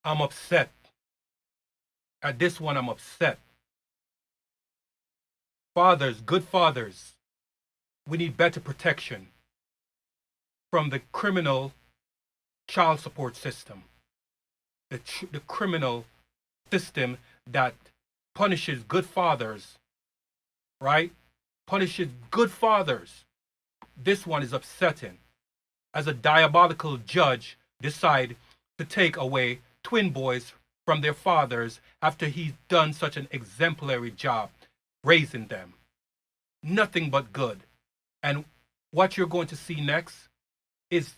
I'm upset. At this one, I'm upset. Fathers, good fathers, we need better protection from the criminal child support system, the criminal system that punishes good fathers, right? Punishes good fathers. This one is upsetting. As a diabolical judge decide to take away twin boys from their fathers after he's done such an exemplary job raising them. Nothing but good. And what you're going to see next is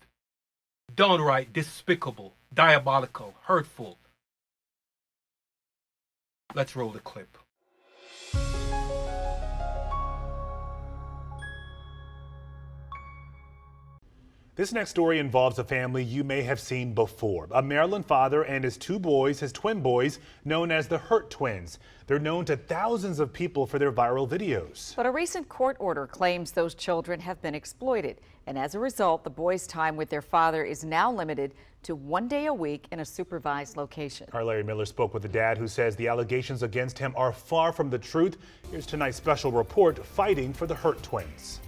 downright despicable, diabolical, hurtful. Let's roll the clip. This next story involves a family you may have seen before. A Maryland father and his two boys, his twin boys, known as the Hurtt twins. They're known to thousands of people for their viral videos. But a recent court order claims those children have been exploited. And as a result, the boys' time with their father is now limited to 1 day a week in a supervised location. Our Larry Miller spoke with the dad who says the allegations against him are far from the truth. Here's tonight's special report fighting for the Hurtt twins.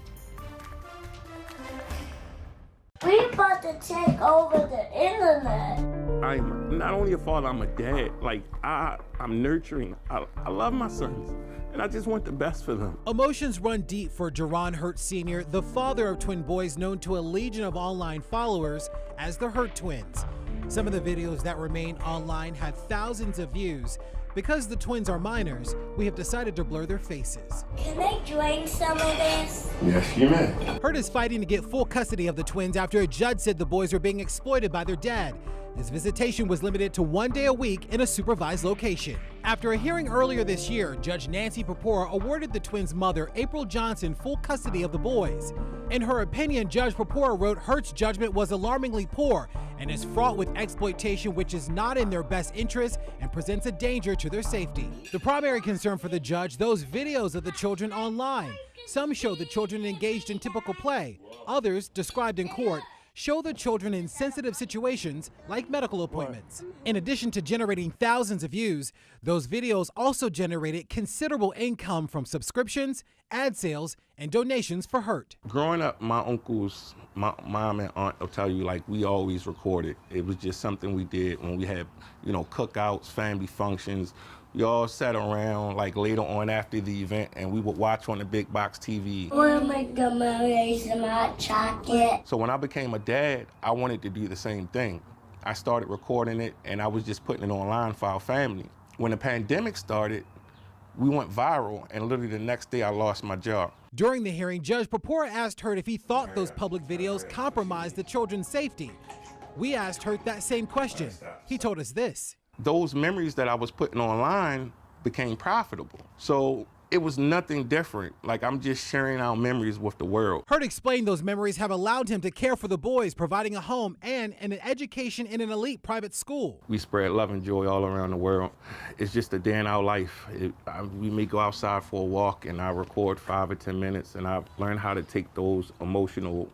We're about to take over the internet. I'm not only a father, I'm a dad. Like, I'm nurturing. I love my sons, and I just want the best for them. Emotions run deep for Jerron Hurtt Sr., the father of twin boys known to a legion of online followers as the Hurtt twins. Some of the videos that remain online have thousands of views. Because the twins are minors, we have decided to blur their faces. Can I drink some of this? Yes, you may. Hurtt is fighting to get full custody of the twins after a judge said the boys were being exploited by their dad. His visitation was limited to 1 day a week in a supervised location. After a hearing earlier this year, Judge Nancy Purpura awarded the twins' mother, April Johnson, full custody of the boys. In her opinion, Judge Purpura wrote Hurtt's judgment was alarmingly poor and is fraught with exploitation which is not in their best interest and presents a danger to their safety. The primary concern for the judge, those videos of the children online. Some show the children engaged in typical play. Others, described in court, show the children in sensitive situations like medical appointments. In addition to generating thousands of views, those videos also generated considerable income from subscriptions, ad sales, and donations for Hurtt. Growing up, my uncles, my mom and aunt will tell you, like, we always recorded. It was just something we did when we had, cookouts, family functions. We all sat around, like, later on after the event, and we would watch on the big box TV. I want to make the Marys and hot chocolate. So when I became a dad, I wanted to do the same thing. I started recording it, and I was just putting it online for our family. When the pandemic started, we went viral, and literally the next day I lost my job. During the hearing, Judge Purpura asked Hurtt if he thought those public videos compromised the children's safety. We asked Hurtt that same question. He told us this. Those memories that I was putting online became profitable. So it was nothing different. Like, I'm just sharing our memories with the world. Hurtt explained those memories have allowed him to care for the boys, providing a home and an education in an elite private school. We spread love and joy all around the world. It's just a day in our life. We may go outside for a walk and I record 5 or 10 minutes, and I've learned how to take those emotional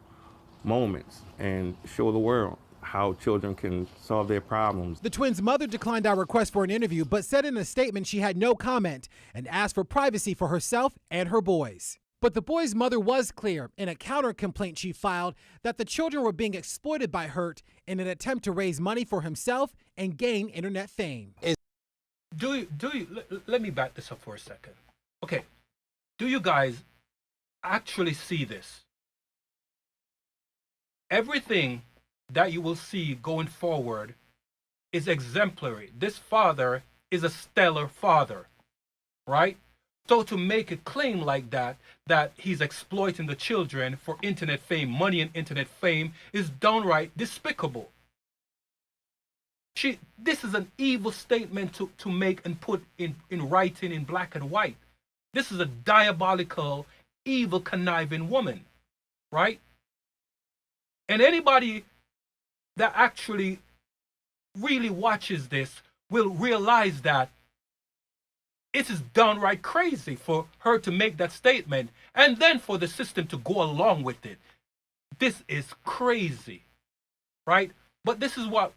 moments and show the world how children can solve their problems. The twins' mother declined our request for an interview, but said in a statement she had no comment and asked for privacy for herself and her boys. But the boys' mother was clear in a counter complaint she filed that the children were being exploited by Hurtt in an attempt to raise money for himself and gain internet fame. Let me back this up for a second. Okay, do you guys actually see this? Everything that you will see going forward is exemplary. This father is a stellar father, right? So to make a claim like that he's exploiting the children for internet fame, money and internet fame, is downright despicable. This is an evil statement to make and put in writing in black and white. This is a diabolical, evil, conniving woman, right? And anybody that actually really watches this will realize that it is downright crazy for her to make that statement and then for the system to go along with it. This is crazy, right? But this is what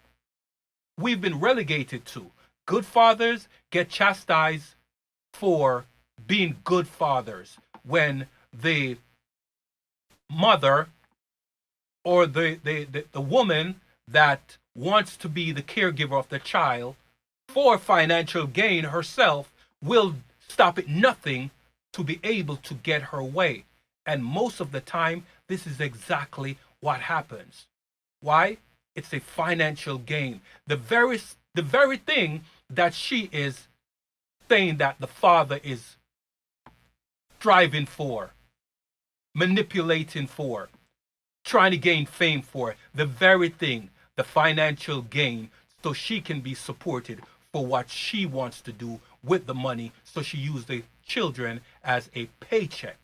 we've been relegated to. Good fathers get chastised for being good fathers when the mother or the woman that wants to be the caregiver of the child for financial gain herself will stop at nothing to be able to get her way. And most of the time, this is exactly what happens. Why? It's a financial gain. The very thing that she is saying that the father is striving for, manipulating for, trying to gain fame for, the very thing, the financial gain, so she can be supported for what she wants to do with the money, so she used the children as a paycheck.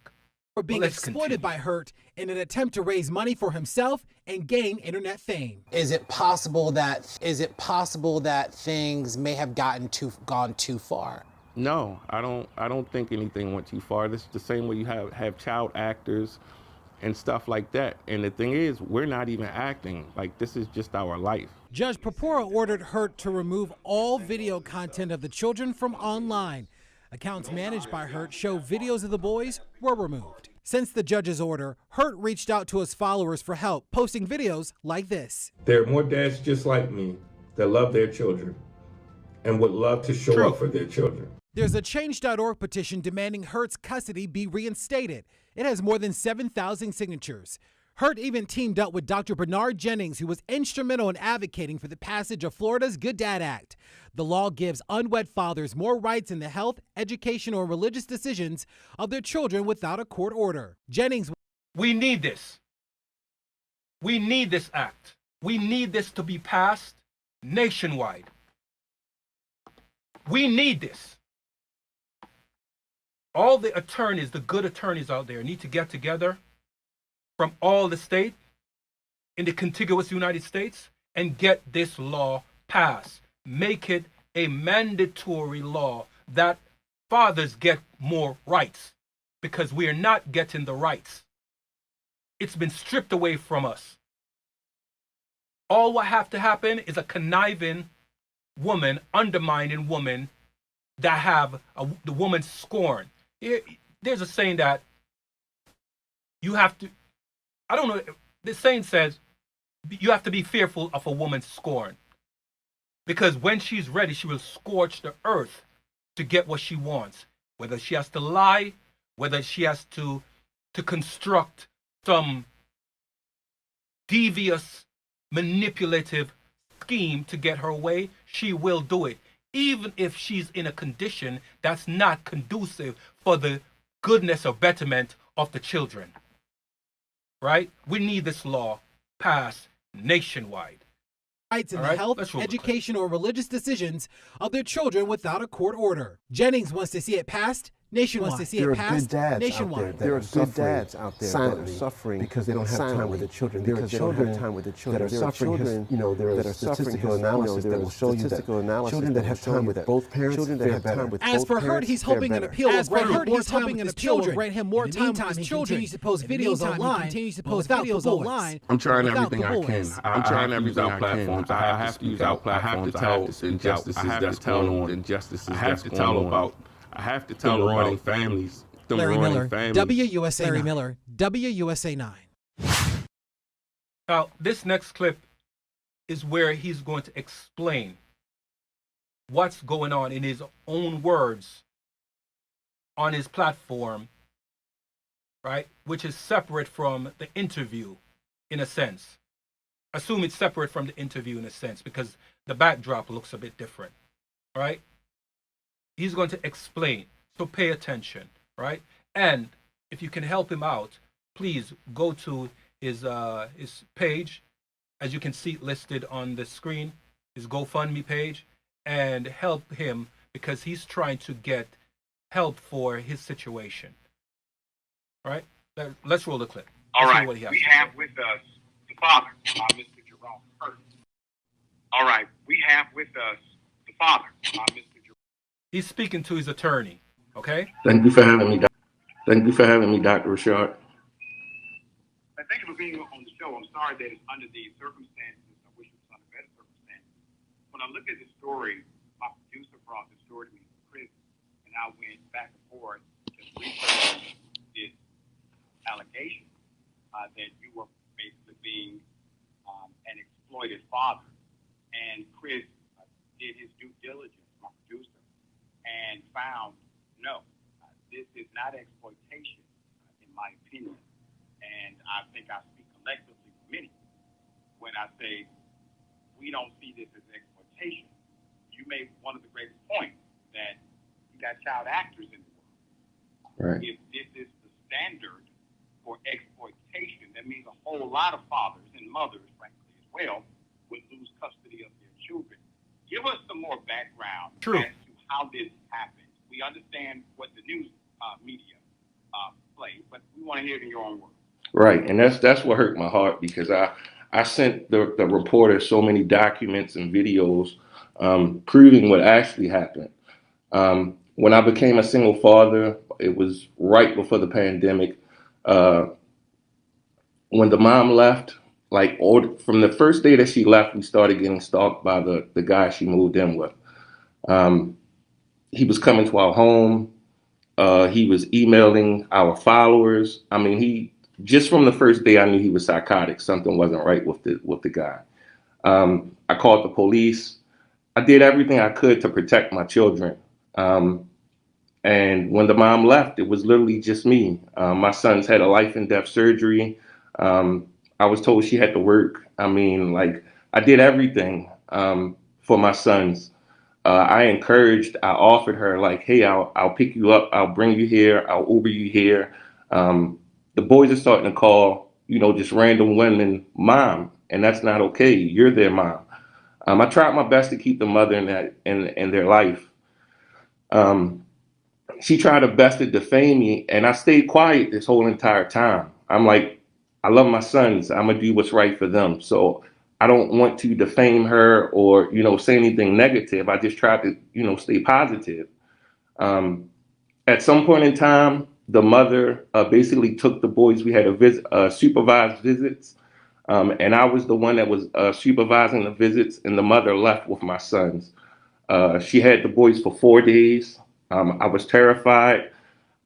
For being exploited by Hurtt in an attempt to raise money for himself and gain internet fame. Is it possible that things may have gone too far? No, I don't think anything went too far. This is the same way you have child actors and stuff like that. And the thing is, we're not even acting. Like, this is just our life. Judge Papora ordered Hurtt to remove all video content of the children from online. Accounts managed by Hurtt show videos of the boys were removed. Since the judge's order, Hurtt reached out to his followers for help, posting videos like this. There are more dads just like me that love their children and would love to show up for their children. There's a Change.org petition demanding Hurtt's custody be reinstated. It has more than 7,000 signatures. Hurtt even teamed up with Dr. Bernard Jennings, who was instrumental in advocating for the passage of Florida's Good Dad Act. The law gives unwed fathers more rights in the health, education, or religious decisions of their children without a court order. Jennings. We need this. We need this act. We need this to be passed nationwide. We need this. All the attorneys, the good attorneys out there, need to get together from all the states in the contiguous United States and get this law passed. Make it a mandatory law that fathers get more rights, because we are not getting the rights. It's been stripped away from us. All what have to happen is a conniving woman, undermining woman that have the woman scorn. There's a saying that you have to, I don't know, the saying says you have to be fearful of a woman's scorn, because when she's ready, she will scorch the earth to get what she wants, whether she has to lie, whether she has to construct some devious, manipulative scheme to get her way, she will do it, even if she's in a condition that's not conducive for the goodness or betterment of the children. Right? We need this law passed nationwide. Rights in the health, education, or religious decisions of their children without a court order. Jennings wants to see it passed nationwide. There are good dads out there that are suffering because they don't have time with the children. There are children that are suffering. There are statistical analysis that will show you that children that have time with both parents fare better. As for Hurtt, he's hoping an appeal will grant him more time with his children. He continues to post videos online. I'm trying everything I can. I'm trying everything I can. I have to use our platforms. I have to tell injustices that's going on. Injustices that's going on. I have to tell them running families. Larry Miller, WUSA 9. Larry Miller, WUSA 9. Now, this next clip is where he's going to explain what's going on in his own words on his platform, right? Which is separate from the interview, in a sense. Assume it's separate from the interview in a sense, because the backdrop looks a bit different, right? He's going to explain, so pay attention, right? And if you can help him out, please go to his page, as you can see it listed on the screen, his GoFundMe page, and help him, because he's trying to get help for his situation. All right, let's roll the clip. All right, we have with us the father, Mr. Jerome Hurtt. All right, we have with us the father, Mr. He's speaking to his attorney, okay? Thank you for having me, Dr. Rashard. Thank you for being on the show. I'm sorry that it's under these circumstances. I wish it was under better circumstances. When I I look at the story, my producer brought the story to me, Chris, and I went back and forth just researching this allegation that you were basically being an exploited father. And Chris did his due diligence, my producer, and found no, this is not exploitation, in my opinion. And I think I speak collectively for many when I say we don't see this as exploitation. You made one of the greatest points that you got child actors in the world. Right. If this is the standard for exploitation, that means a whole lot of fathers and mothers, frankly, as well, would lose custody of their children. Give us some more background as to how this happened. We understand what the news media play, but we want to hear it in your own words. Right, and that's what hurt my heart, because I sent the reporter so many documents and videos proving what actually happened. When I became a single father, it was right before the pandemic. When the mom left, like from the first day that she left, we started getting stalked by the guy she moved in with. He was coming to our home. He was emailing our followers. I mean, just from the first day, I knew he was psychotic. Something wasn't right with the guy. I called the police. I did everything I could to protect my children. And when the mom left, it was literally just me. My sons had a life and death surgery. I was told she had to work. I mean, like, I did everything for my sons. I offered her, like, hey, I'll pick you up, I'll bring you here, I'll Uber you here. The boys are starting to call, just random women mom, and that's not okay. You're their mom. I tried my best to keep the mother in their life. She tried her best to defame me, and I stayed quiet this whole entire time. I'm like, I love my sons. I'm gonna do what's right for them. So I don't want to defame her or, say anything negative. I just tried to, stay positive. At some point in time, the mother basically took the boys. We had supervised visits, and I was the one that was supervising the visits, and the mother left with my sons. She had the boys for 4 days. I was terrified.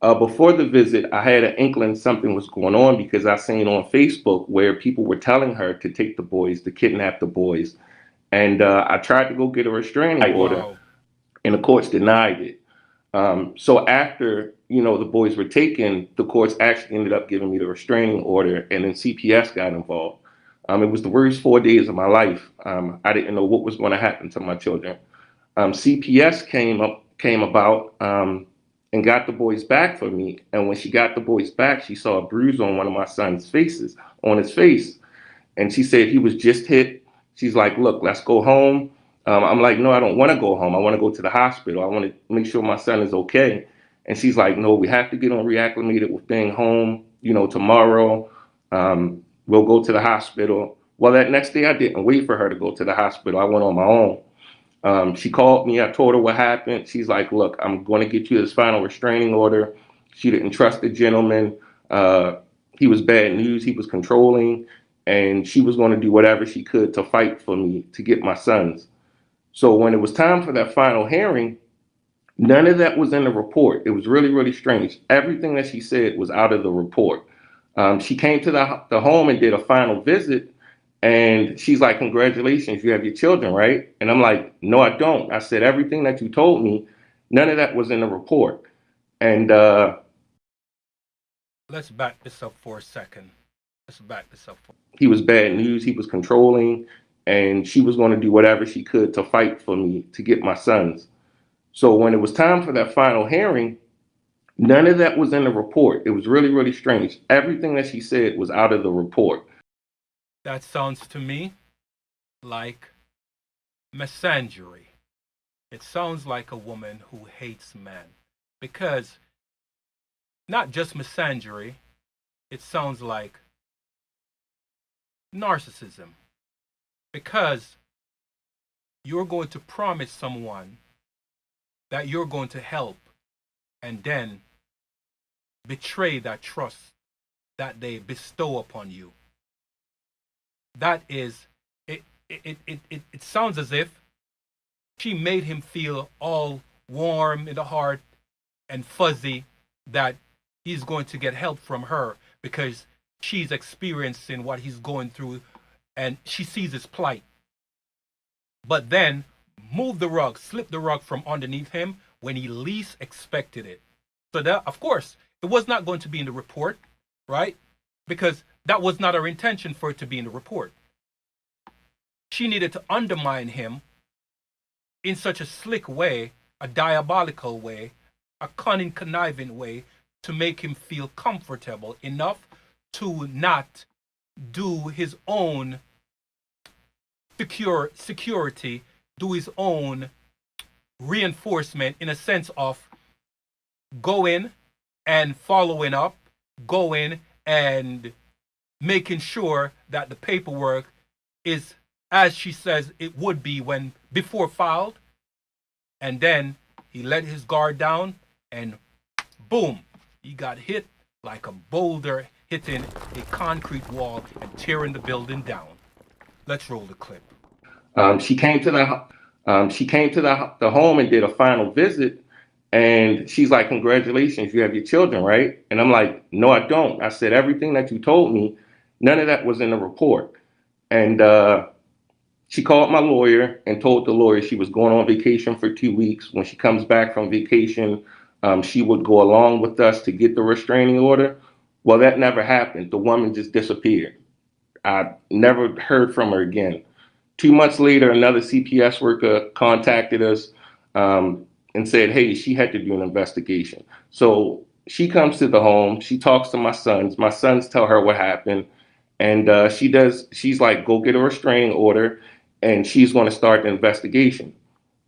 Before the visit, I had an inkling something was going on, because I seen on Facebook where people were telling her to take the boys, to kidnap the boys. And I tried to go get a restraining order, and the courts denied it. So after, the boys were taken, the courts actually ended up giving me the restraining order, and then CPS got involved. It was the worst 4 days of my life. I didn't know what was going to happen to my children. CPS came about and got the boys back for me. And when she got the boys back, she saw a bruise on one of my son's faces, on his face. And she said he was just hit. She's like, look, let's go home. I'm like, no, I don't want to go home. I want to go to the hospital. I want to make sure my son is okay. And she's like, no, we have to get on reacclimated with being home, tomorrow. We'll go to the hospital. Well, that next day I didn't wait for her to go to the hospital. I went on my own. She called me. I told her what happened. She's like, look, I'm going to get you this final restraining order. She didn't trust the gentleman. He was bad news. He was controlling. And she was going to do whatever she could to fight for me to get my sons. So when it was time for that final hearing, none of that was in the report. It was really, really strange. Everything that she said was out of the report. She came to the home and did a final visit. And she's like, congratulations, you have your children, right? And I'm like, no, I don't. I said, everything that you told me, none of that was in the report. And let's back this up for a second. He was bad news. He was controlling. And she was going to do whatever she could to fight for me to get my sons. So when it was time for that final hearing, none of that was in the report. It was really, really strange. Everything that she said was out of the report. That sounds to me like misandry. It sounds like a woman who hates men. Because not just misandry, it sounds like narcissism. Because you're going to promise someone that you're going to help and then betray that trust that they bestow upon you. That is, it sounds as if She made him feel all warm in the heart and fuzzy that he's going to get help from her because she's experiencing what he's going through and she sees his plight. But then move the rug, slip the rug from underneath him when he least expected it. So that, of course, it was not going to be in the report, right? Because that was not her intention for it to be in the report. She needed to undermine him in such a slick way, a diabolical way, a cunning, conniving way to make him feel comfortable enough to not do his own security, do his own reinforcement in a sense of going and following up, going and making sure that the paperwork is as she says it would be when before filed. And then he let his guard down and boom, he got hit like a boulder hitting a concrete wall and tearing the building down. Let's roll the clip. She came to the home and did a final visit, and she's like, "Congratulations, you have your children, right?" And I'm like, "No, I don't." I said, "Everything that you told me, none of that was in the report." And she called my lawyer and told the lawyer she was going on vacation for 2 weeks. When she comes back from vacation, she would go along with us to get the restraining order. Well, that never happened. The woman just disappeared. I never heard from her again. 2 months later, another CPS worker contacted us and said, "Hey, she had to do an investigation." So she comes to the home. She talks to my sons. My sons tell her what happened. And she's like, "Go get a restraining order." And she's going to start the investigation.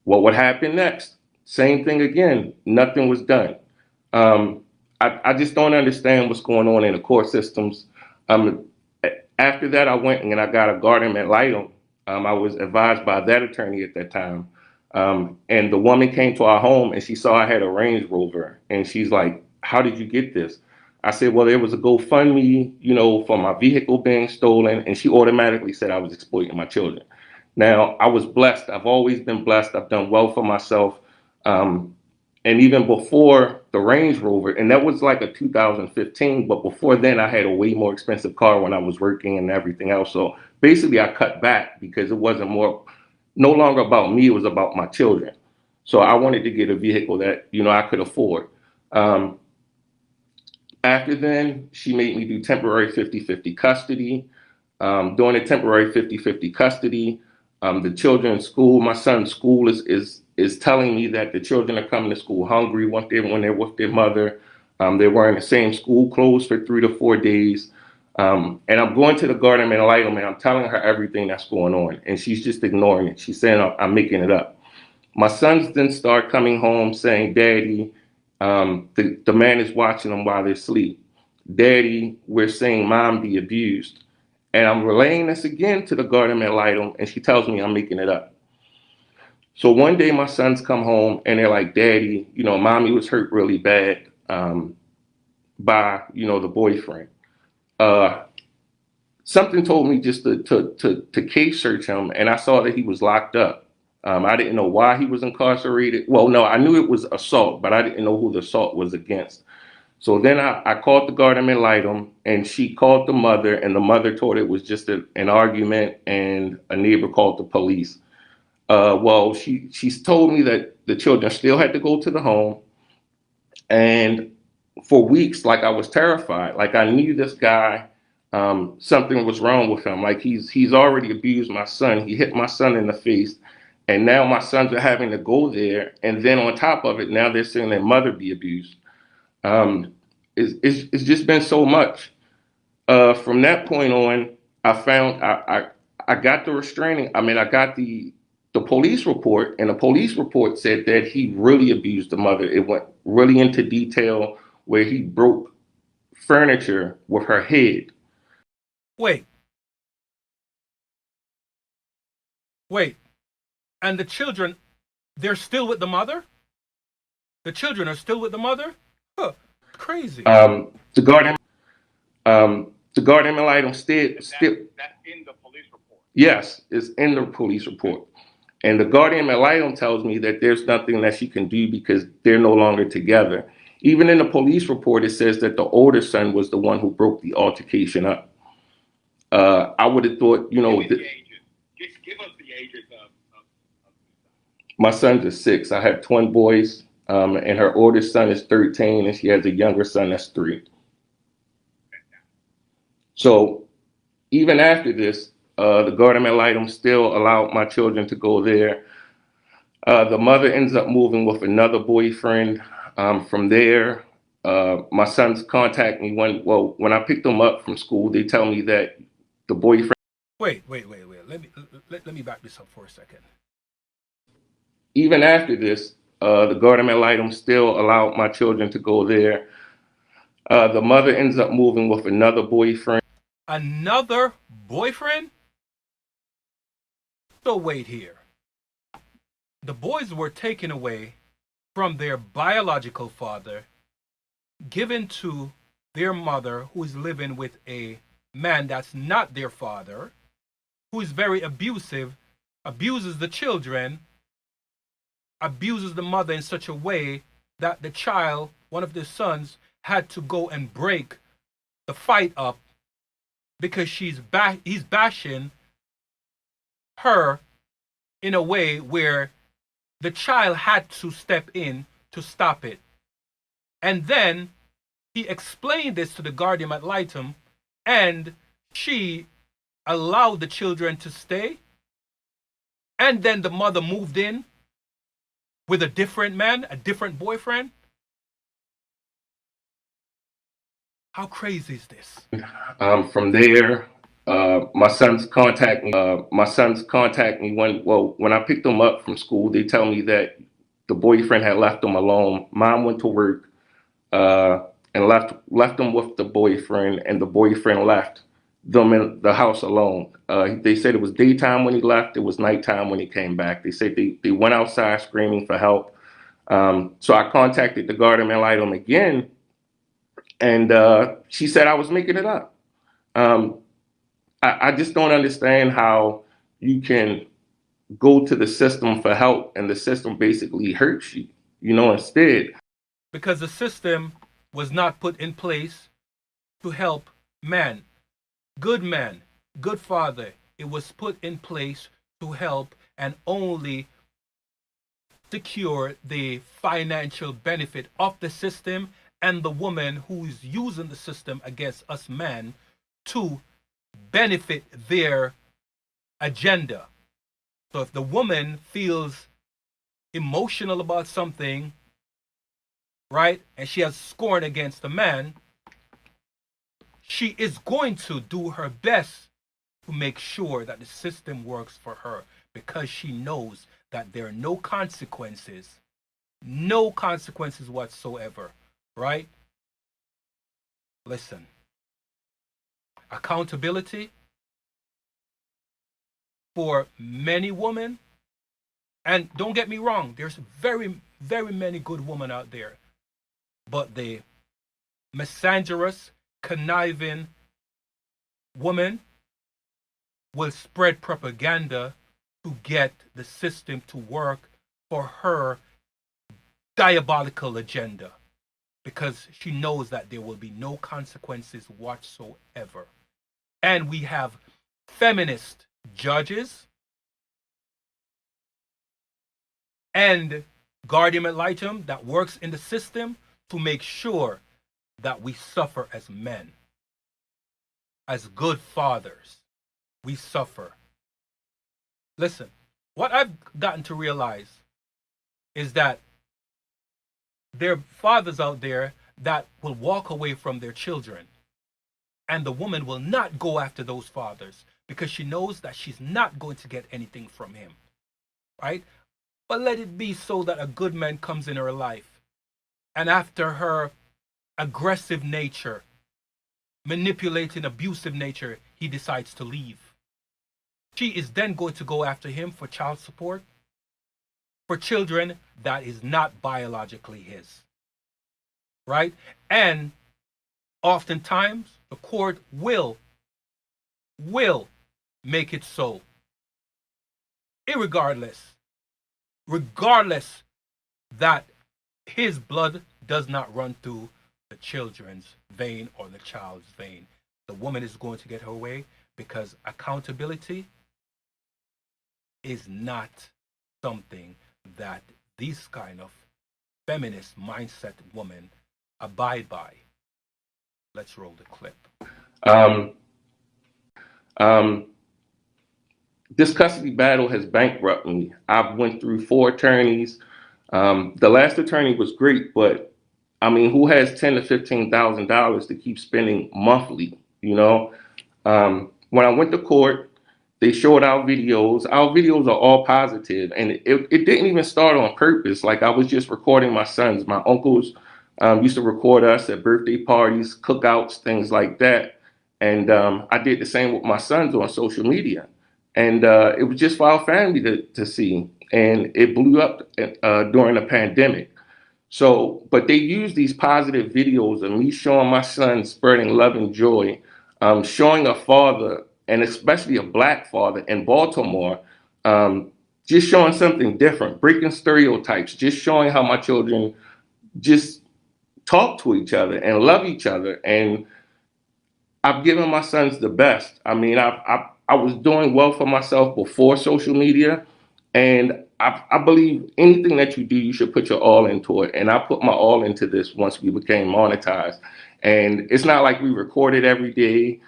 What happened next? Same thing again. Nothing was done. I just don't understand what's going on in the court systems. Um, After that, I went and I got a guardian ad litem. I was advised by that attorney at that time. And the woman came to our home and she saw I had a Range Rover. And she's like, "How did you get this?" I said, "Well, there was a GoFundMe, for my vehicle being stolen." And she automatically said I was exploiting my children. Now, I was blessed. I've always been blessed. I've done well for myself. Um, and even before the Range Rover, and that was like a 2015, but before then I had a way more expensive car when I was working and everything else. So basically I cut back because it wasn't no longer about me, it was about my children. So I wanted to get a vehicle that, I could afford. Um, After then, she made me do temporary 50-50 custody. During the temporary 50-50 custody, the children's school, my son's school is telling me that the children are coming to school hungry when they're with their mother. They're wearing the same school clothes for 3 to 4 days. And I'm going to the guardian ad litem and I'm telling her everything that's going on. And she's just ignoring it. She's saying I'm making it up. My sons then start coming home saying, "Daddy, the man is watching them while they asleep. Daddy, we're seeing Mom be abused." And I'm relaying this again to the guardian ad litem, and she tells me I'm making it up. So one day my sons come home and they're like, "Daddy, Mommy was hurt really bad by, the boyfriend." Something told me just to case search him, and I saw that he was locked up. I didn't know why he was incarcerated. Well, no, I knew it was assault, but I didn't know who the assault was against. So then I called the guardian ad litem, and she called the mother, and the mother told it was just an argument, and a neighbor called the police. Well, she's told me that the children still had to go to the home, and for weeks, like I was terrified. Like I knew this guy, something was wrong with him. Like he's already abused my son. He hit my son in the face, and now my sons are having to go there, and then on top of it, now they're seeing their mother be abused. It's just been so much. From that point on, I found I got the restraining. I mean, I got the police report, and the police report said that he really abused the mother. It went really into detail where he broke furniture with her head. Wait. And the children, they're still with the mother? The children are still with the mother? Huh. Crazy. The guardian ad litem still. That's in the police report. Yes, it's in the police report. And the guardian ad litem tells me that there's nothing that she can do because they're no longer together. Even in the police report, it says that the older son was the one who broke the altercation up. I would have thought, you know, Give us the ages of my sons are 6. I have twin boys, and her oldest son is 13, and she has a younger son that's 3. So even after this, the guardian ad litem still allowed my children to go there. The mother ends up moving with another boyfriend. From there, my sons contact me when I pick them up from school. They tell me that the boyfriend. Wait. Let me back this up for a second. Even after this, the guardian ad litem still allowed my children to go there. The mother ends up moving with another boyfriend. Another boyfriend? So wait here. The boys were taken away from their biological father, given to their mother, who is living with a man that's not their father, who is very abusive, abuses the children, abuses the mother in such a way that the child, one of the sons, had to go and break the fight up because he's bashing her in a way where the child had to step in to stop it. And then he explained this to the guardian ad litem, and she allowed the children to stay. And then the mother moved in with a different man, a different boyfriend. How crazy is this? From there, my sons contact me. When I picked them up from school, they tell me that the boyfriend had left them alone. Mom went to work and left them with the boyfriend, and the boyfriend left them in the house alone. They said it was daytime when he left. It was nighttime when he came back. They said they went outside screaming for help. So I contacted the guardian ad litem again, and she said I was making it up. I just don't understand how you can go to the system for help and the system basically hurts you, instead. Because the system was not put in place to help man, good father. It was put in place to help and only secure the financial benefit of the system and the woman who is using the system against us men to benefit their agenda. So if the woman feels emotional about something, right, and she has scorn against the man, she is going to do her best to make sure that the system works for her, because she knows that there are no consequences whatsoever, right? Listen, accountability for many women, and don't get me wrong, there's very, very many good women out there, but the misandrous, conniving woman will spread propaganda to get the system to work for her diabolical agenda, because she knows that there will be no consequences whatsoever. And we have feminist judges and guardian ad litem that works in the system to make sure that we suffer as men, as good fathers. We suffer. Listen, what I've gotten to realize is that there are fathers out there that will walk away from their children, and the woman will not go after those fathers because she knows that she's not going to get anything from him, right? But let it be so that a good man comes in her life, and after her aggressive nature, manipulating, abusive nature, he decides to leave. She is then going to go after him for child support, for children that is not biologically his, right? And oftentimes the court will make it so, irregardless regardless that his blood does not run through the children's vein or the child's vein. The woman is going to get her way because accountability is not something that these kind of feminist mindset women abide by. Let's roll the clip. This custody battle has bankrupted me. I've went through 4 attorneys. The last attorney was great, but I mean, who has $10,000 to $15,000 to keep spending monthly? You know, when I went to court, they showed our videos. Our videos are all positive, and it didn't even start on purpose. Like, I was just recording my sons. My uncles used to record us at birthday parties, cookouts, things like that. And I did the same with my sons on social media. And it was just for our family to see. And it blew up during the pandemic. So, but they use these positive videos of me showing my son spreading love and joy, showing a father, and especially a black father in Baltimore, just showing something different, breaking stereotypes, just showing how my children just talk to each other and love each other. And I've given my sons the best. I mean, I was doing well for myself before social media, and I believe anything that you do, you should put your all into it. And I put my all into this once we became monetized. And it's not like we recorded every day.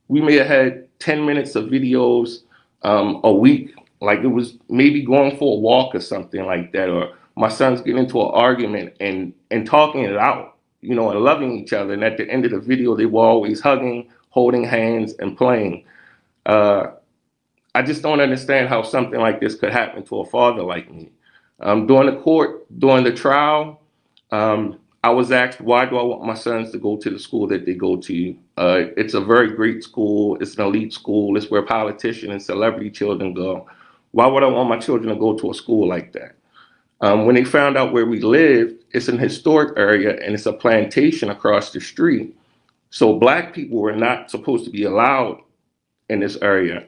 We may have had 10 minutes of videos a week, like it was maybe going for a walk or something like that, or my sons getting into an argument and talking it out, you know, and loving each other. And at the end of the video, they were always hugging, holding hands, and playing. I just don't understand how something like this could happen to a father like me. During the trial, I was asked, why do I want my sons to go to the school that they go to? It's a very great school. It's an elite school. It's where politicians and celebrity children go. Why would I want my children to go to a school like that? When they found out where we lived, it's an historic area and it's a plantation across the street. So black people were not supposed to be allowed in this area.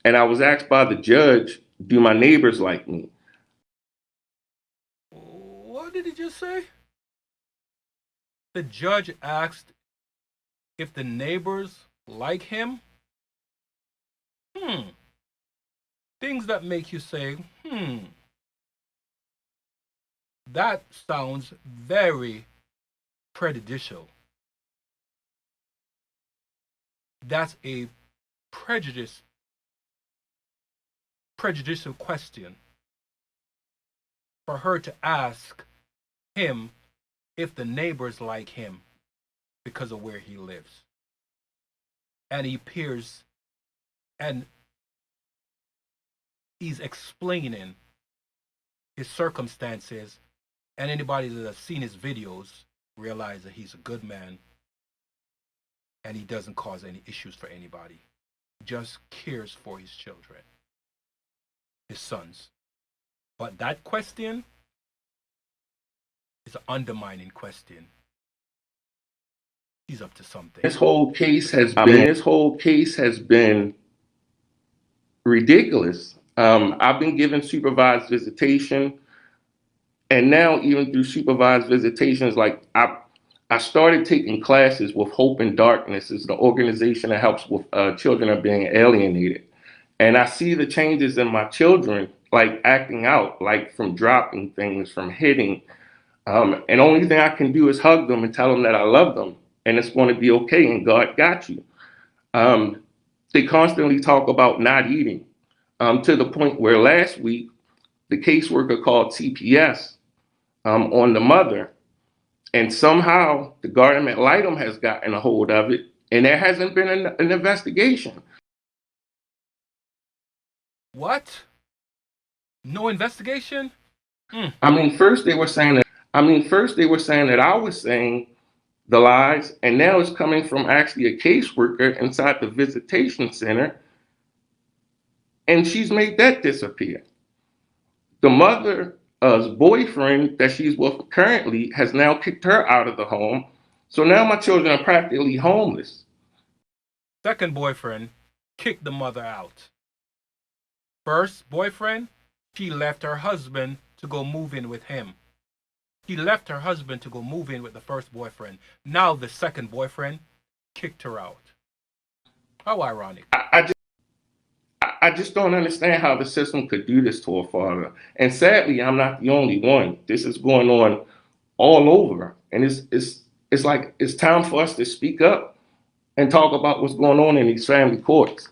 And I was asked by the judge, do my neighbors like me? What did he just say? The judge asked if the neighbors like him. Things that make you say, that sounds very prejudicial. That's a prejudicial question for her to ask him if the neighbors like him because of where he lives. And he appears, and he's explaining his circumstances, and anybody that has seen his videos realize that he's a good man and he doesn't cause any issues for anybody. He just cares for his children, his sons. But that question is an undermining question. He's up to something. This whole case has been ridiculous. I've been given supervised visitation, and now even through supervised visitations, like I started taking classes with Hope in Darkness. It's the organization that helps with children that are being alienated. And I see the changes in my children, like acting out, like from dropping things, from hitting. And the only thing I can do is hug them and tell them that I love them and it's going to be okay and God got you. They constantly talk about not eating, to the point where last week the caseworker called CPS on the mother, and somehow the guardian ad litem has gotten a hold of it, and there hasn't been an investigation. What? No investigation? I mean, first they were saying that I was saying the lies, and now it's coming from actually a caseworker inside the visitation center, and she's made that disappear. The mother's boyfriend that she's with currently has now kicked her out of the home, so now my children are practically homeless. Second boyfriend kicked the mother out. First boyfriend, She left her husband to go move in with him. She left her husband to go move in with the first boyfriend. Now the second boyfriend kicked her out. How ironic. I just don't understand how the system could do this to a father. And sadly, I'm not the only one. This is going on all over. And it's like it's time for us to speak up and talk about what's going on in these family courts.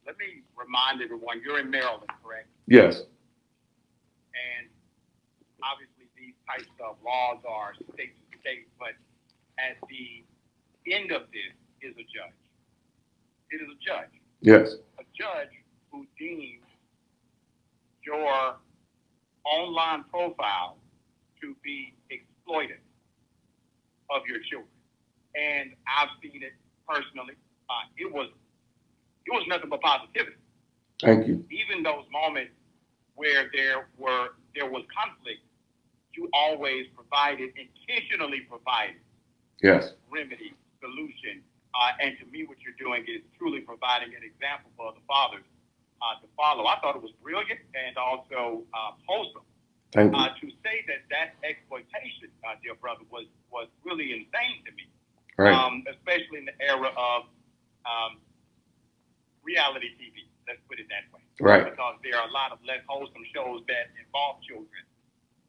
Let me remind everyone, you're in Maryland, correct? Yes. And obviously these types of laws are state to state, but at the end of this is a judge. It is a judge. Yes. A judge who deems your online profile to be exploitive of your children. And I've seen it personally. It was nothing but positivity. Thank you. Even those moments where there was conflict, you always intentionally provided Yes. remedy, solution. And to me, what you're doing is truly providing an example for the fathers to follow. I thought it was brilliant and also wholesome. Thank you. To say that exploitation, dear brother, was really insane to me. Right. Especially in the era of reality TV. Let's put it that way. Right. Because there are a lot of less wholesome shows that involve children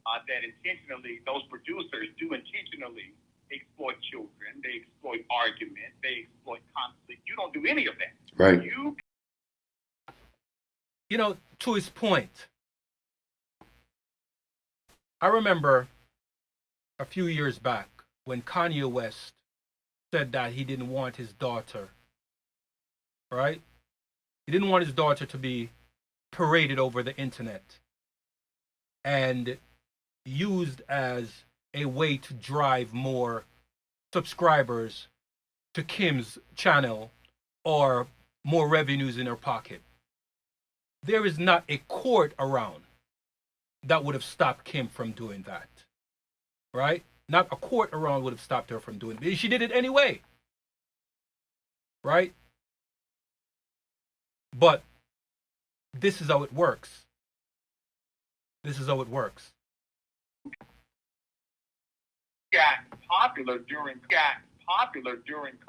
that intentionally, those producers do intentionally exploit children. They exploit argument. They exploit conflict. You don't do any of that. Right. You know, to his point, I remember a few years back when Kanye West said that he didn't want his daughter, right? He didn't want his daughter to be paraded over the internet and used as a way to drive more subscribers to Kim's channel or more revenues in her pocket. There is not a court around that would have stopped Kim from doing that, right? Not a court around would have stopped her from doing it. She did it anyway, right? But this is how it works. This is how it works. Got popular during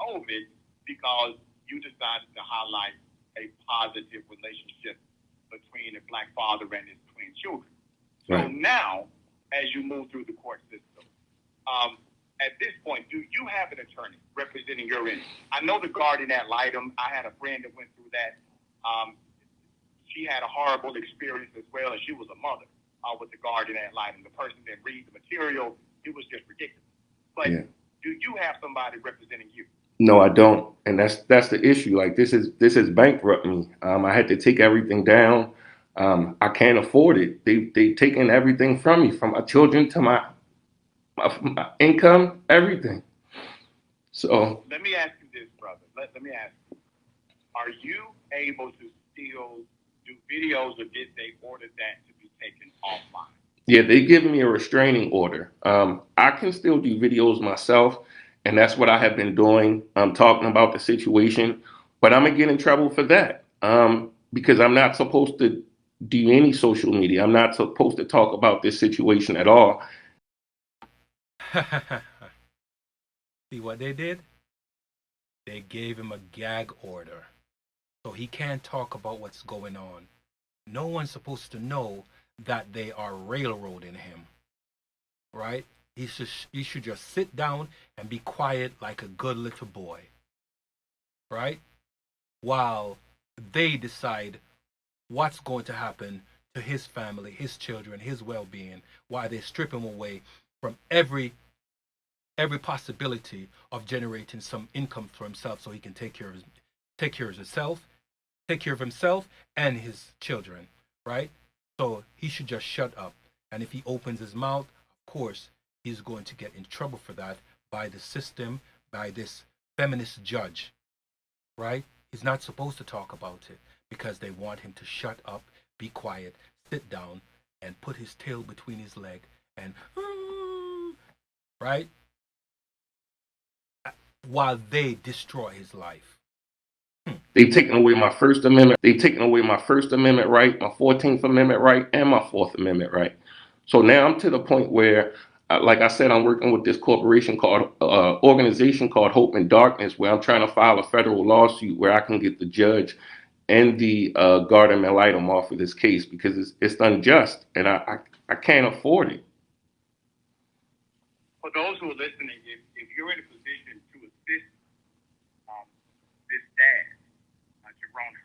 COVID because you decided to highlight a positive relationship between a black father and his twin children. So Right. now, as you move through the court system, at this point, do you have an attorney representing your interest? I know the guardian ad litem. I had a friend that went through that. She had a horrible experience as well, and she was a mother with the guardian ad litem. The person that reads the material, it was just ridiculous. But do you have somebody representing you? No, I don't, and that's the issue. Like this is bankrupt me. I had to take everything down. I can't afford it. They taken everything from me, from my children to my income, everything. So let me ask you this, brother. Let me ask you: are you able to still do videos, or did they order that to be taken offline? yeah, they give me a restraining order. I can still do videos myself, and that's what I have been doing. I'm talking about the situation, but I'm gonna get in trouble for that because I'm not supposed to do any social media. I'm not supposed to talk about this situation at all. See what they did? They gave him a gag order. So he can't talk about what's going on. No one's supposed to know that they are railroading him. Right? He should just sit down and be quiet like a good little boy. Right? While they decide what's going to happen to his family, his children, his well-being, while they strip him away from every possibility of generating some income for himself so he can take care of himself and his children, right? So he should just shut up. And if he opens his mouth, of course, he's going to get in trouble for that by the system, by this feminist judge, right? He's not supposed to talk about it because they want him to shut up, be quiet, sit down, and put his tail between his leg and, right? While they destroy his life. They've taken away my First Amendment. They've taken away my First Amendment right, my 14th Amendment right, and my Fourth Amendment right. So now I'm to the point where, like I said, I'm working with this corporation called, organization called Hope in Darkness, where I'm trying to file a federal lawsuit where I can get the judge and the guardian ad litem off of this case because it's unjust and I can't afford it. For those who are listening, if you're in a position to assist this dad,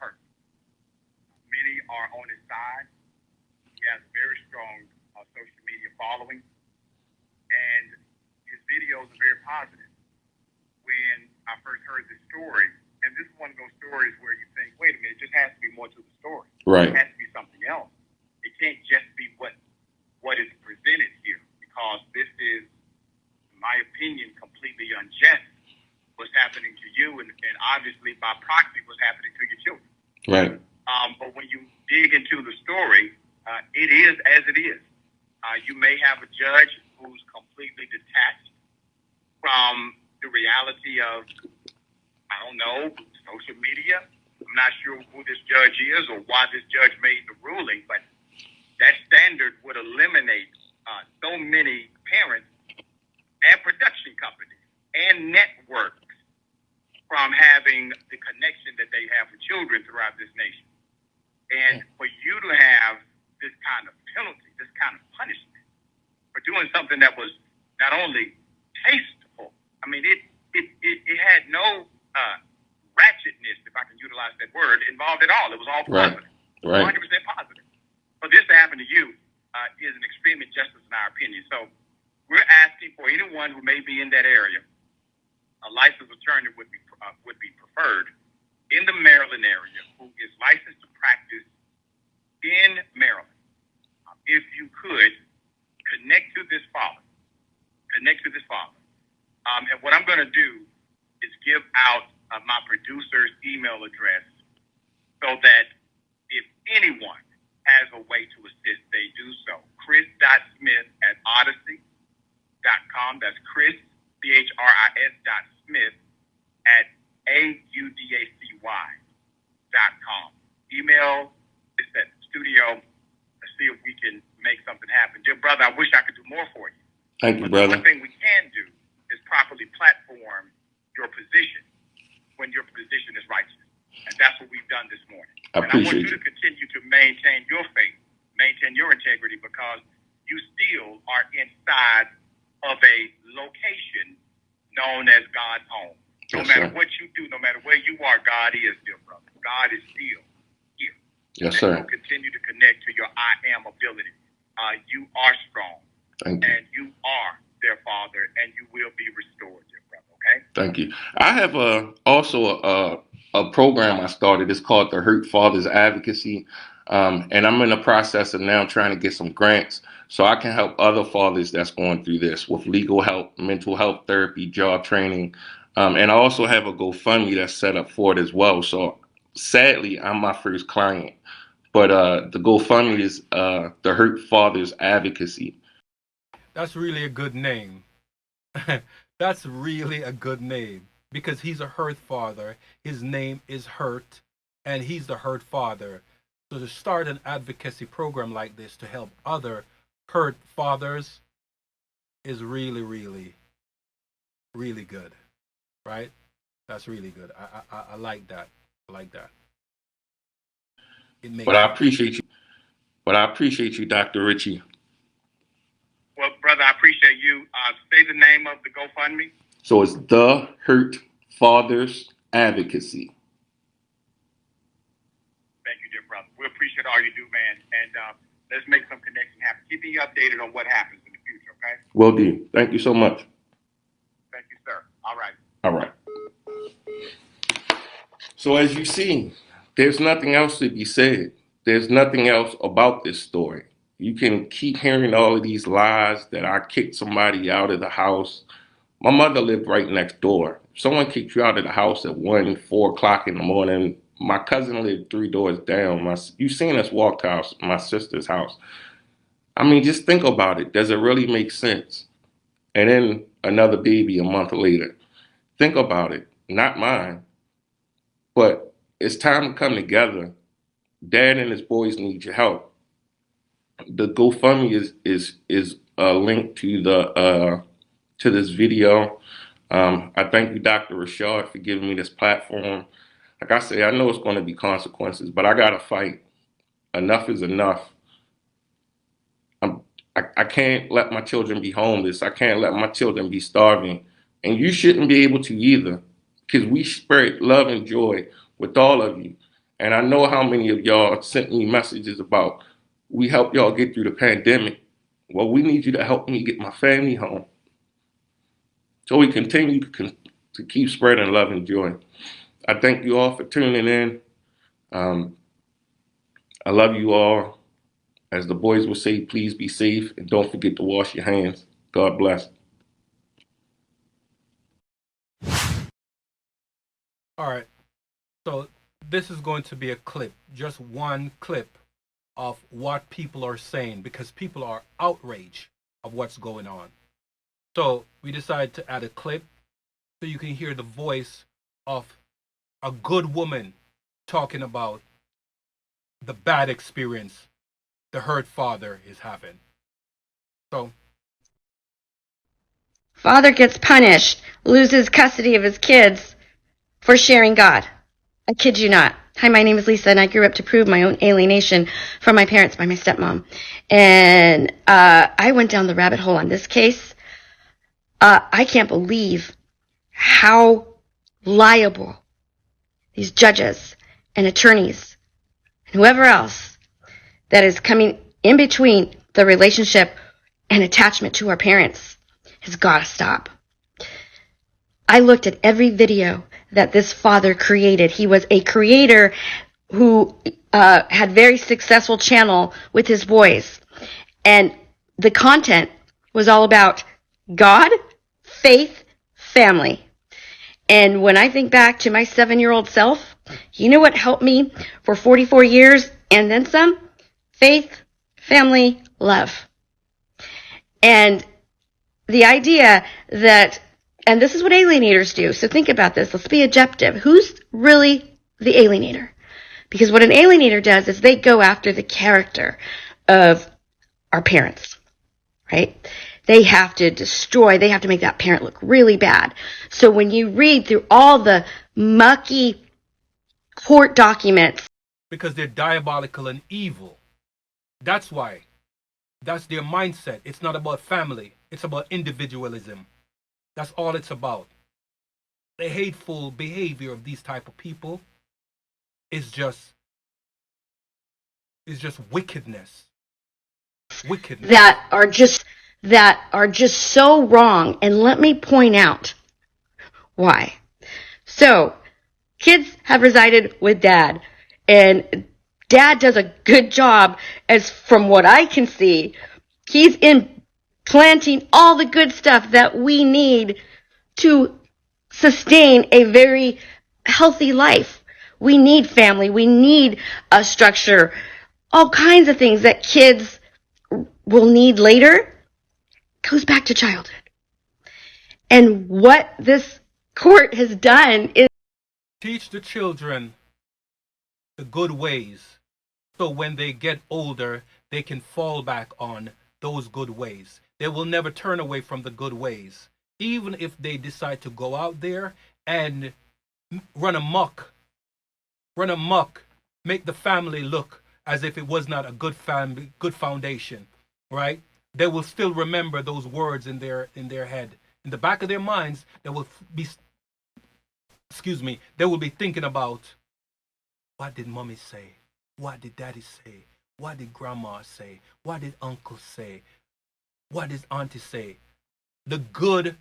Hurtt. Many are on his side. He has a very strong social media following, and his videos are very positive. When I first heard this story, and this is one of those stories where you think, wait a minute, it just has to be more to the story. Right. It has to be something else. It can't just be what is presented here, because this is, in my opinion, completely unjust. What's happening to you, and obviously by proxy, what's happening to your children. Right. But when you dig into the story, it is as it is. You may have a judge who's completely detached from the reality of, I don't know, social media. I'm not sure who this judge is or why this judge made the ruling, but that standard would eliminate so many parents and production companies and networks from having the connection that they have with children throughout this nation. And for you to have this kind of penalty, this kind of punishment for doing something that was not only tasteful, I mean, it had no ratchetness, if I can utilize that word, involved at all. It was all positive. Right. 100% positive. For this to happen to you is an extreme injustice in our opinion. So we're asking for anyone who may be in that area, a licensed attorney would be preferred in the Maryland area who is licensed to practice in Maryland. If you could connect to this father, and what I'm going to do is give out my producer's email address so that if anyone has a way to assist, they do so. Chris.smith@odyssey.com. That's Chris, CHRIS.Smith@AUDACY.com. Email this at the studio. Let's see if we can make something happen. Dear brother, I wish I could do more for you. Thank you, But brother. the one thing we can do is properly platform your position when your position is righteous. And that's what we've done this morning. I appreciate and I want you to continue to maintain your faith, maintain your integrity, because you still are inside of a location known as God's home. No matter what you do, no matter where you are, God is, dear brother. God is still here. Yes, and sir. you'll continue to connect to your I am ability. You are strong. Thank you. And you are their father, and you will be restored, dear brother, okay? Thank you. I have also a program I started. It's called the Hurtt Fathers Advocacy. And I'm in the process of now trying to get some grants so I can help other fathers that's going through this with legal help, mental health therapy, job training. And I also have a GoFundMe that's set up for it as well. So sadly, I'm my first client. But the GoFundMe is the Hurtt Fathers Advocacy. That's really a good name. That's really a good name because he's a Hurtt father. His name is Hurtt, and he's the Hurtt father. So to start an advocacy program like this to help other Hurtt fathers is really, really, really good, right? That's really good. I like that. I like that. It makes But I appreciate you, Dr. Ritchie. Well, brother, I appreciate you. Say the name of the GoFundMe. So it's the Hurtt Fathers Advocacy. Thank you, dear brother. We appreciate all you do, man. And let's make some connection happen. Keep me updated on what happens in the future, okay? Will do. Thank you so much. Thank you, sir. All right. All right. So as you see, there's nothing else to be said. There's nothing else about this story. You can keep hearing all of these lies that I kicked somebody out of the house. My mother lived right next door. If someone kicked you out of the house at 1, 4 o'clock in the morning, my cousin lived 3 doors down. You've seen us walk to my sister's house. I mean, just think about it. Does it really make sense? And then another baby a month later. Think about it. Not mine, but it's time to come together. Dad and his boys need your help. The GoFundMe is a link to the to this video. I thank you, Dr. Rashad, for giving me this platform. Like I say, I know it's going to be consequences, but I gotta fight. Enough is enough. I can't let my children be homeless. I can't let my children be starving. And you shouldn't be able to either, because we spread love and joy with all of you. And I know how many of y'all sent me messages about, we help y'all get through the pandemic. Well, we need you to help me get my family home. So we continue to keep spreading love and joy. I thank you all for tuning in. I love you all. As the boys will say, please be safe and don't forget to wash your hands. God bless. All right. So this is going to be a clip, just one clip of what people are saying, because people are outraged of what's going on. So we decided to add a clip so you can hear the voice of a good woman talking about the bad experience the Hurtt father is having. So, father gets punished, loses custody of his kids for sharing God. I kid you not. Hi, my name is Lisa, and I grew up to prove my own alienation from my parents by my stepmom. And I went down the rabbit hole on this case. I can't believe how liable these judges and attorneys and whoever else that is coming in between the relationship and attachment to our parents has got to stop. I looked at every video that this father created. He was a creator who had very successful channel with his boys. And the content was all about God, faith, family. And when I think back to my 7-year-old self, you know what helped me for 44 years and then some? Faith, family, love. And the idea that, and this is what alienators do, so think about this, let's be objective. Who's really the alienator? Because what an alienator does is they go after the character of our parents, right? They have to destroy, they have to make that parent look really bad. So when you read through all the mucky court documents, because they're diabolical and evil. That's why. That's their mindset. It's not about family. It's about individualism. That's all it's about. The hateful behavior of these type of people is just wickedness. Wickedness. that are just so wrong. And let me point out why. So, kids have resided with dad, and dad does a good job, as from what I can see. He's implanting all the good stuff that we need to sustain a very healthy life. We need family. We need a structure. All kinds of things that kids will need later goes back to childhood. And what this court has done is teach the children the good ways, so when they get older, they can fall back on those good ways. They will never turn away from the good ways, even if they decide to go out there and run amok, make the family look as if it was not a good family, good foundation, right? They will still remember those words in their head, in the back of their minds. They will be, they will be thinking about, what did mommy say? What did daddy say? What did grandma say? What did uncle say? What did auntie say? The good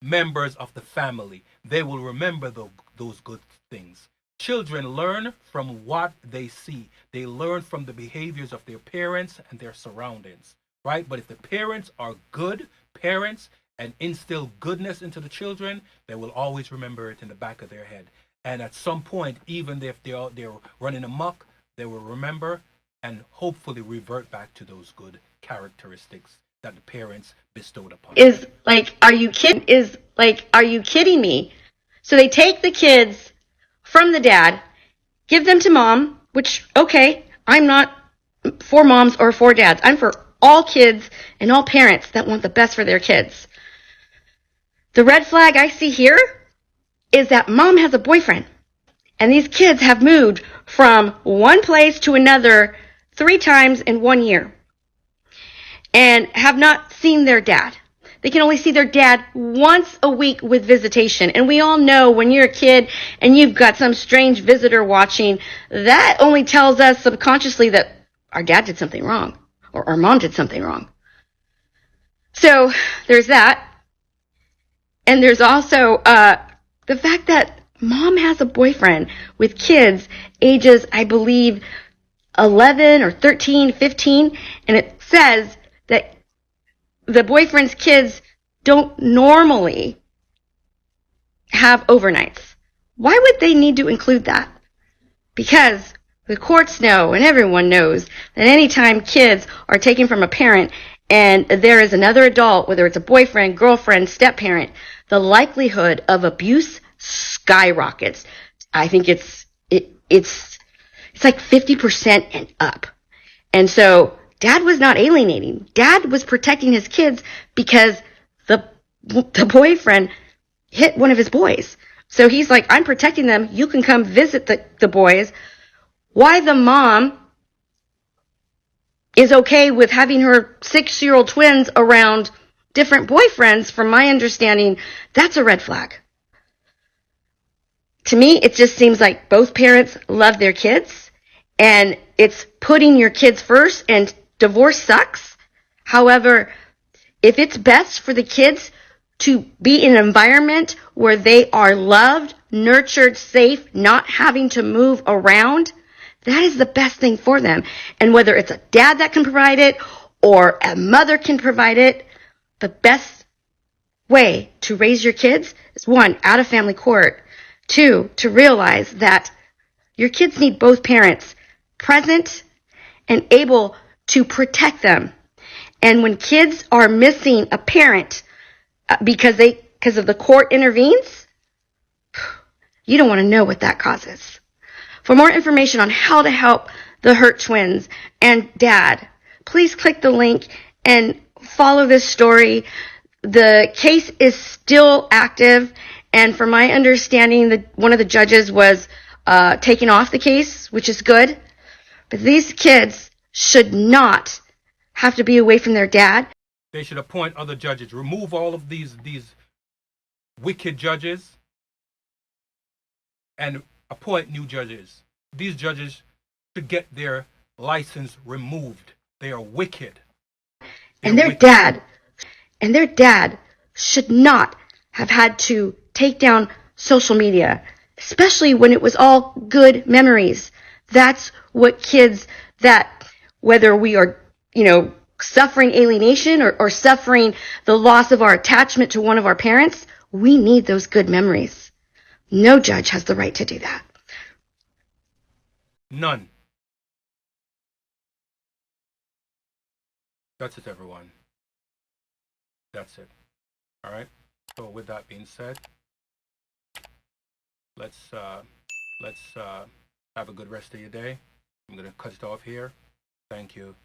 members of the family, they will remember those good things. Children learn from what they see. They learn from the behaviors of their parents and their surroundings, right? But if the parents are good parents and instill goodness into the children, they will always remember it in the back of their head. And at some point, even if they're running amok, they will remember and hopefully revert back to those good characteristics that the parents bestowed upon them. is like, are you kidding me? So they take the kids from the dad give them to mom, which, okay, I'm not for moms or for dads. I'm for all kids and all parents that want the best for their kids. The red flag I see here is that mom has a boyfriend, and these kids have moved from one place to another 3 times in 1 year and have not seen their dad. They can only see their dad once a week with visitation. And we all know when you're a kid and you've got some strange visitor watching, that only tells us subconsciously that our dad did something wrong or our mom did something wrong. So there's that. And there's also the fact that mom has a boyfriend with kids ages, I believe, 11 or 13, 15, and it says that the boyfriend's kids don't normally have overnights. Why would they need to include that? Because the courts know and everyone knows that anytime kids are taken from a parent and there is another adult, whether it's a boyfriend, girlfriend, step-parent, the likelihood of abuse skyrockets. I think it's like 50% and up. And so dad was not alienating. Dad was protecting his kids because the boyfriend hit one of his boys. So he's like, I'm protecting them. You can come visit the boys. Why the mom is okay with having her 6-year-old twins around different boyfriends, from my understanding, that's a red flag. To me, it just seems like both parents love their kids, and it's putting your kids first, and divorce sucks. However, if it's best for the kids to be in an environment where they are loved, nurtured, safe, not having to move around, that is the best thing for them. And whether it's a dad that can provide it or a mother can provide it, the best way to raise your kids is 1, out of family court. 2, to realize that your kids need both parents present and able to protect them. And when kids are missing a parent because of the court intervenes, you don't want to know what that causes. For more information on how to help the Hurtt twins and dad, please click the link and follow this story. The case is still active, and from my understanding, one of the judges was taking off the case, which is good. But these kids should not have to be away from their dad. They should appoint other judges. Remove all of these wicked judges and appoint new judges. These judges should get their license removed. They are wicked. And their dad should not have had to take down social media, especially when it was all good memories. That's what kids that, whether we are, suffering alienation or suffering the loss of our attachment to one of our parents, we need those good memories. No judge has the right to do that. None. That's it, everyone. That's it. All right. So with that being said, let's have a good rest of your day. I'm going to cut it off here. Thank you.